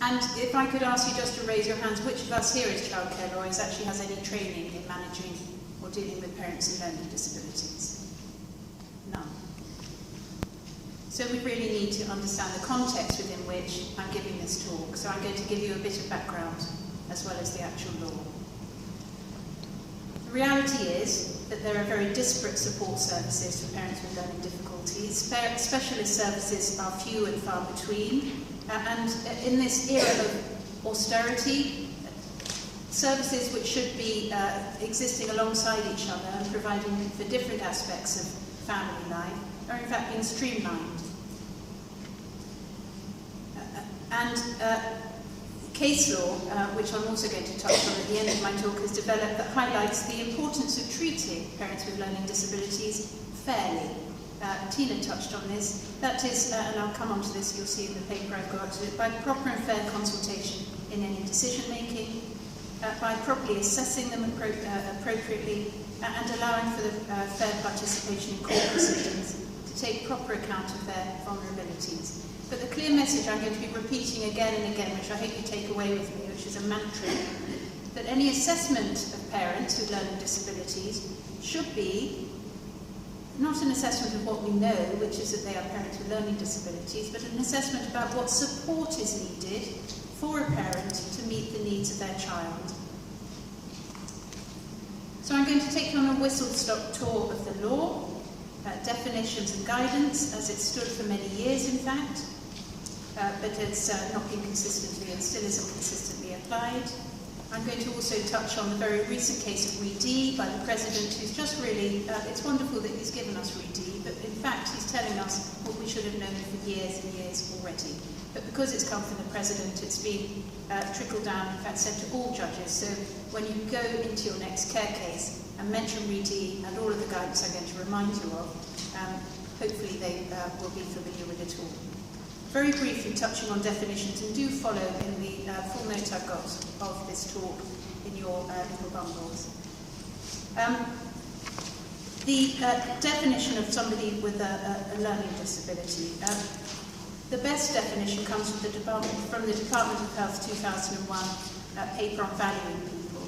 And if I could ask you just to raise your hands, which of us here is childcare lawyers actually has any training in managing or dealing with parents with learning disabilities? None. So we really need to understand the context within which I'm giving this talk. So I'm going to give you a bit of background as well as the actual law. The reality is that there are very disparate support services for parents with learning difficulties. Specialist services are few and far between. And in this era of austerity, services which should be existing alongside each other and providing for different aspects of family life are in fact being streamlined. Case law, which I'm also going to touch on at the end of my talk, has developed that highlights the importance of treating parents with learning disabilities fairly. Tina touched on this. That is, and I'll come on to this, you'll see in the paper I've got, by proper and fair consultation in any decision making, by properly assessing them appropriately, and allowing for the fair participation in court proceedings to take proper account of their vulnerabilities. But the clear message I'm going to be repeating again and again, which I hope you take away with me, which is a mantra, that any assessment of parents with learning disabilities should be not an assessment of what we know, which is that they are parents with learning disabilities, but an assessment about what support is needed for a parent to meet the needs of their child. So I'm going to take you on a whistle-stop tour of the law, definitions and guidance, as it stood for many years in fact, but it's not been consistently and still isn't consistently applied. I'm going to also touch on the very recent case of RED by the President, who's just really, it's wonderful that he's given us RED, but in fact he's telling us what we should have known for years and years already. But because it's come from the President, it's been trickled down, in fact sent to all judges, so when you go into your next care case and mention RED and all of the guidance I'm going to remind you of, hopefully they will be familiar with it all. Very briefly touching on definitions, and do follow in the full note I've got of this talk in your little bundles. The definition of somebody with a learning disability. The best definition comes from the Department of Health 2001 paper on valuing people.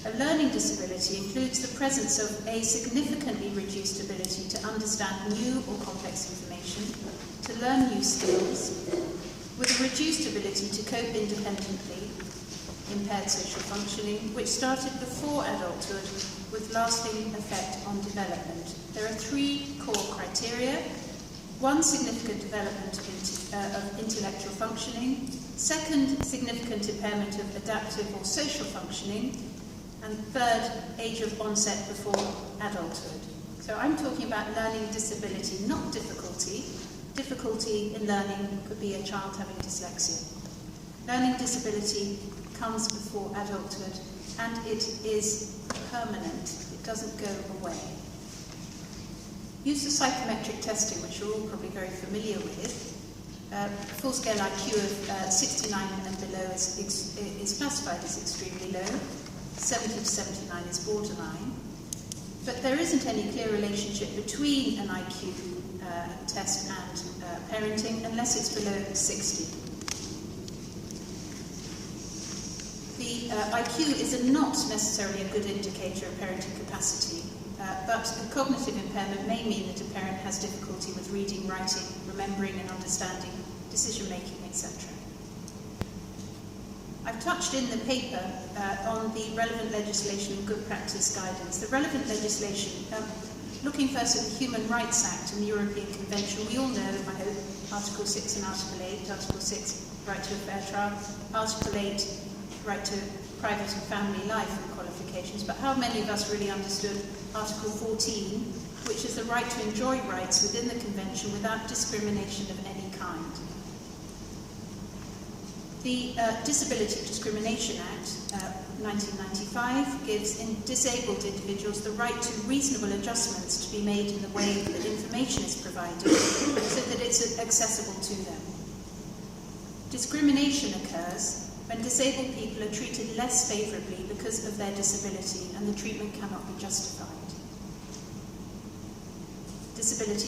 A learning disability includes the presence of a significantly reduced ability to understand new or complex information, to learn new skills, with a reduced ability to cope independently, impaired social functioning, which started before adulthood with lasting effect on development. There are three core criteria. One, significant development of intellectual functioning. Second, significant impairment of adaptive or social functioning. And third, age of onset before adulthood. So I'm talking about learning disability, not difficulty. Difficulty in learning could be a child having dyslexia. Learning disability comes before adulthood, and it is permanent. It doesn't go away. Use of psychometric testing, which you're all probably very familiar with. Full-scale IQ of 69 and below is classified as extremely low. 70 to 79 is borderline. But there isn't any clear relationship between an IQ test and parenting unless it's below 60. The IQ is not necessarily a good indicator of parenting capacity, but cognitive impairment may mean that a parent has difficulty with reading, writing, remembering and understanding, decision-making, etc. I've touched in the paper on the relevant legislation and good practice guidance. The relevant legislation, looking first at the Human Rights Act and the European Convention, we all know, I hope, Article 6 and Article 8. Article 6, right to a fair trial. Article 8, right to private and family life and qualifications. But how many of us really understood Article 14, which is the right to enjoy rights within the Convention without discrimination of any kind? The Disability Discrimination Act, 1995, gives disabled individuals the right to reasonable adjustments to be made in the way that information is provided so that it's accessible to them. Discrimination occurs when disabled people are treated less favourably because of their disability and the treatment cannot be justified. Disability